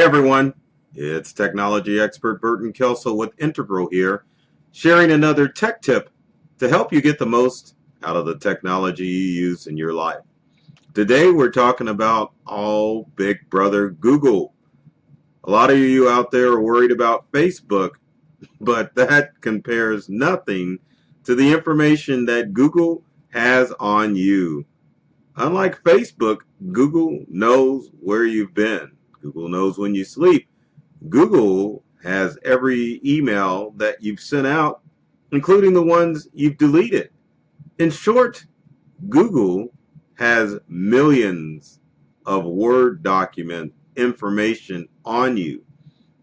Hey everyone, it's technology expert Burton Kelso with Integral here, sharing another tech tip to help you get the most out of the technology you use in your life. Today we're talking about all big brother Google. A lot of you out there are worried about Facebook, but that compares nothing to the information that Google has on you. Unlike Facebook, Google knows where you've been. Google knows when you sleep. Google has every email that you've sent out, including the ones you've deleted. In short, Google has millions of Word document information on you.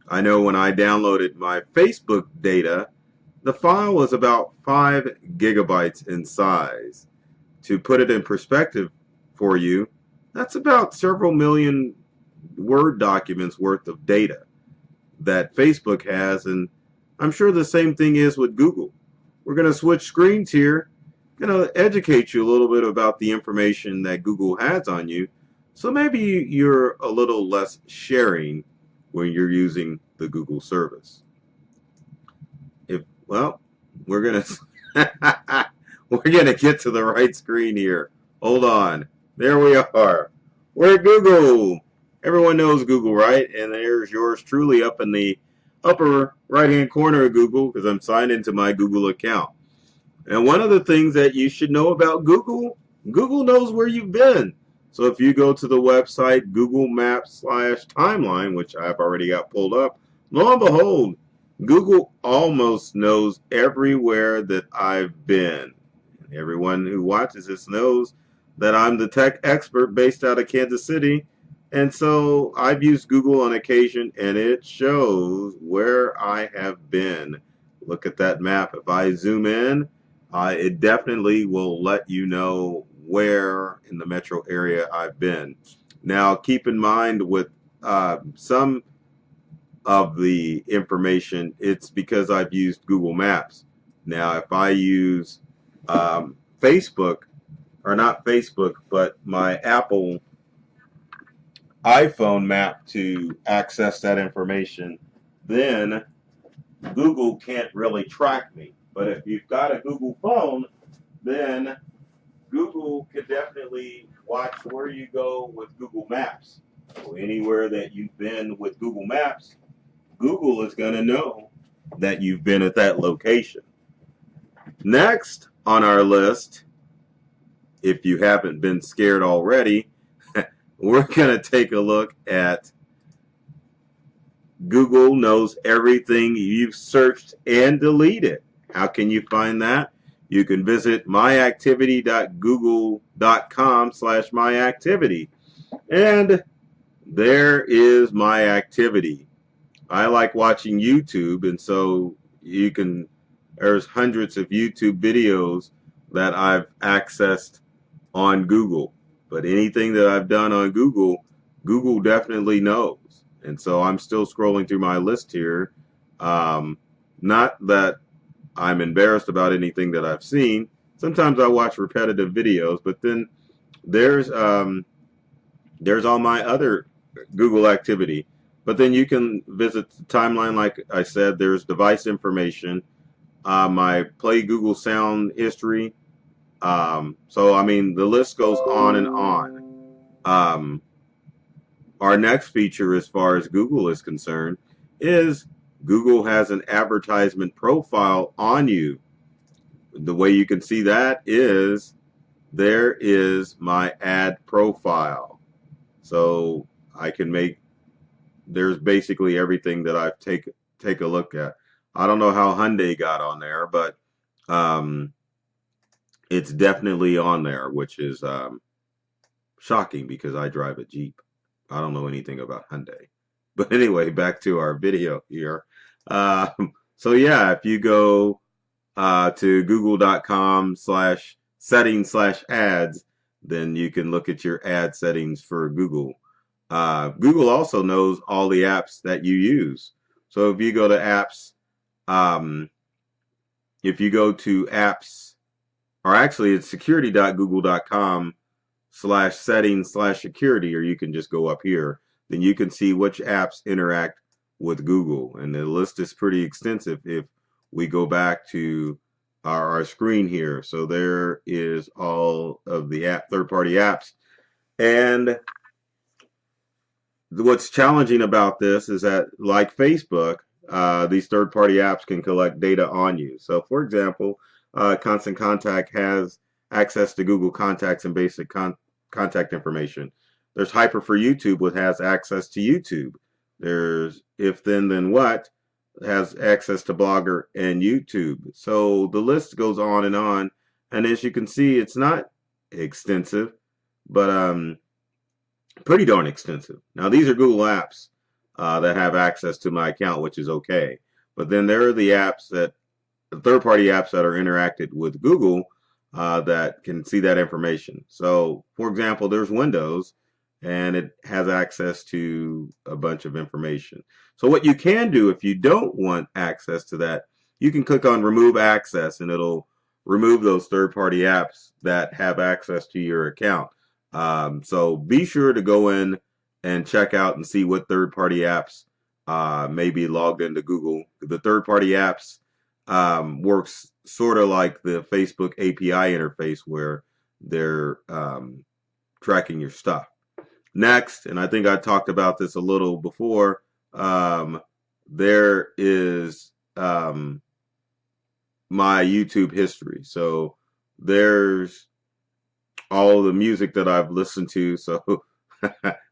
I know when I downloaded my Facebook data, the file was about 5 gigabytes in size. To put it in perspective for you, that's about several million Word documents worth of data that Facebook has, and I'm sure the same thing is with Google. We're going to switch screens here, going to educate you a little bit about the information that Google has on you, so maybe you're a little less sharing when you're using the Google service. We're going to we're going to get to the right screen here. Hold on. There we are. We're at Google. Everyone knows Google, right? And there's yours truly up in the upper right-hand corner of Google because I'm signed into my Google account. And one of the things that you should know about Google, Google knows where you've been. So if you go to the website Google Maps/Timeline, which I've already got pulled up, lo and behold, Google almost knows everywhere that I've been. And everyone who watches this knows that I'm the tech expert based out of Kansas City. And so I've used Google on occasion, and it shows where I have been. Look at that map. If I zoom in, it definitely will let you know where in the metro area I've been. Now, keep in mind with some of the information, it's because I've used Google Maps. Now, if I use Facebook, or not Facebook, but my Apple iPhone map to access that information, then Google can't really track me. But if you've got a Google phone, then Google could definitely watch where you go with Google Maps. So anywhere that you've been with Google Maps, Google is going to know that you've been at that location. Next on our list, if you haven't been scared already, we're going to take a look at Google knows everything you've searched and deleted. How can you find that? You can visit myactivity.google.com/myactivity. And there is my activity. I like watching YouTube, and so there's hundreds of YouTube videos that I've accessed on Google. But anything that I've done on Google, Google definitely knows. And so I'm still scrolling through my list here. Not that I'm embarrassed about anything that I've seen. Sometimes I watch repetitive videos, but then there's all my other Google activity. But then you can visit the timeline, like I said. There's device information, my Play Google Sound history. So I mean, the list goes on and on. Our next feature, as far as Google is concerned, is Google has an advertisement profile on you. The way you can see that is there is my ad profile. So I can there's basically everything that I've take a look at. I don't know how Hyundai got on there, but it's definitely on there, which is shocking because I drive a Jeep. I don't know anything about Hyundai. But anyway, back to our video here. So yeah, if you go to google.com/settings/ads, then you can look at your ad settings for Google. Google also knows all the apps that you use. So if you go to apps, or actually it's security.google.com/settings/security, or you can just go up here. then you can see which apps interact with Google. And the list is pretty extensive if we go back to our screen here. So there is all of the third-party apps. And what's challenging about this is that, like Facebook, these third-party apps can collect data on you. So, for example, Constant Contact has access to Google Contacts and basic contact information. There's Hyper for YouTube, which has access to YouTube. There's If Then Then What has access to Blogger and YouTube. So the list goes on. And as you can see, it's not extensive, but pretty darn extensive. Now, these are Google apps that have access to my account, which is okay. But then there are the third-party apps that are interacted with Google that can see that information. So, for example, there's Windows, and it has access to a bunch of information. So what you can do if you don't want access to that, you can click on Remove Access, and it'll remove those third-party apps that have access to your account. So be sure to go in and check out and see what third-party apps may be logged into Google. The third-party apps works sort of like the Facebook API interface where they're tracking your stuff. Next, and I think I talked about this a little before, there is my YouTube history. So there's all the music that I've listened to. So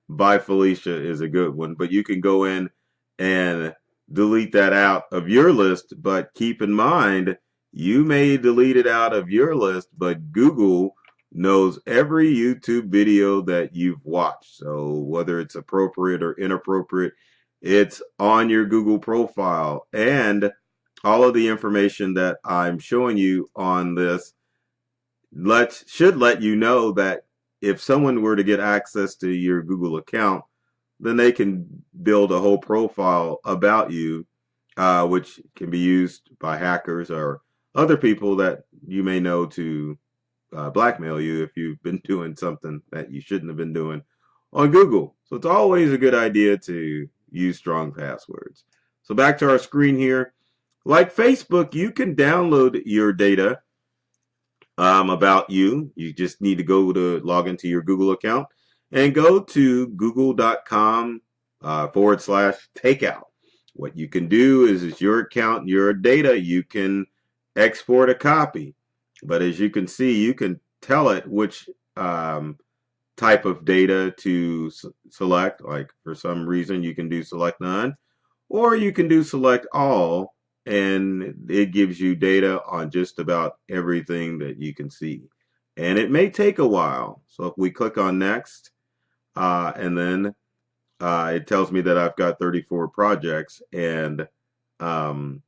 By Felicia is a good one, but you can go in and delete that out of your list. But keep in mind, you may delete it out of your list, but Google knows every YouTube video that you've watched. So whether it's appropriate or inappropriate, it's on your Google profile. And all of the information that I'm showing you on this should let you know that if someone were to get access to your Google account, then they can build a whole profile about you, which can be used by hackers or other people that you may know to blackmail you if you've been doing something that you shouldn't have been doing on Google. So it's always a good idea to use strong passwords. So back to our screen here. Like Facebook, you can download your data about you. You just need to go to log into your Google account and go to google.com/takeout. What you can do is your account, your data, you can export a copy. But as you can see, you can tell it which type of data to select. Like for some reason, you can do select none, or you can do select all, and it gives you data on just about everything that you can see. And it may take a while. So if we click on next, and then it tells me that I've got 34 projects, and the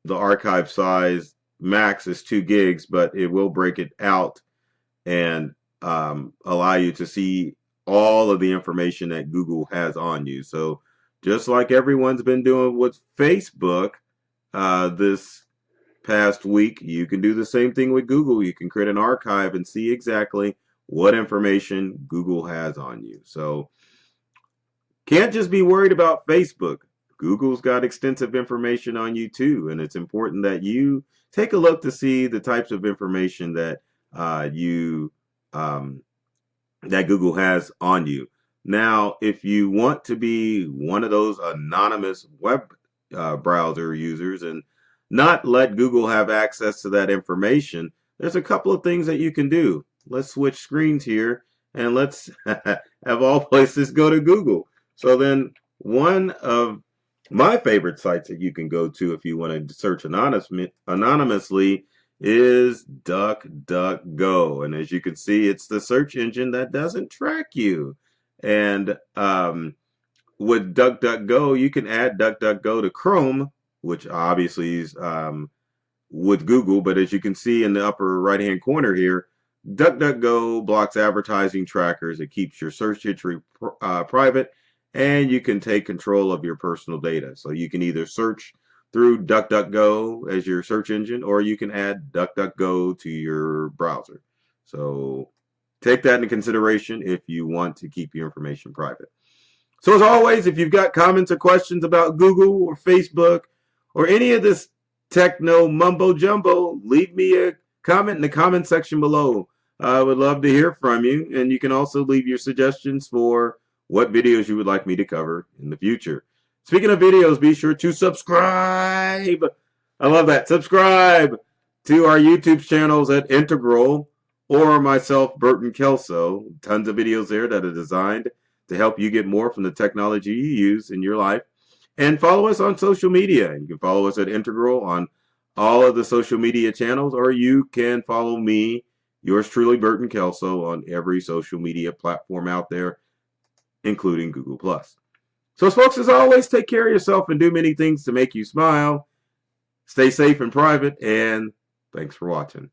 archive size max is 2 gigs, but it will break it out and allow you to see all of the information that Google has on you. So just like everyone's been doing with Facebook this past week, you can do the same thing with Google. You can create an archive and see exactly what information Google has on you. So can't just be worried about Facebook. Google's got extensive information on you too, and it's important that you take a look to see the types of information that that Google has on you. Now, if you want to be one of those anonymous web browser users and not let Google have access to that information, there's a couple of things that you can do. Let's switch screens here, and let's have all places go to Google. So then one of my favorite sites that you can go to if you want to search anonymously is DuckDuckGo. And as you can see, it's the search engine that doesn't track you. And with DuckDuckGo, you can add DuckDuckGo to Chrome, which obviously is with Google. But as you can see in the upper right-hand corner here, DuckDuckGo blocks advertising trackers. It keeps your search history private, and you can take control of your personal data. So you can either search through DuckDuckGo as your search engine, or you can add DuckDuckGo to your browser. So take that into consideration if you want to keep your information private. So as always, if you've got comments or questions about Google or Facebook or any of this techno mumbo jumbo, leave me a comment in the comment section below. I would love to hear from you, and you can also leave your suggestions for what videos you would like me to cover in the future. Speaking of videos, be sure to subscribe. I love that. Subscribe to our YouTube channels at Integral or myself, Burton Kelso. Tons of videos there that are designed to help you get more from the technology you use in your life. And follow us on social media. You can follow us at Integral on all of the social media channels, or you can follow me, yours truly, Burton Kelso, on every social media platform out there, including Google+. So, folks, as always, take care of yourself and do many things to make you smile. Stay safe and private, and thanks for watching.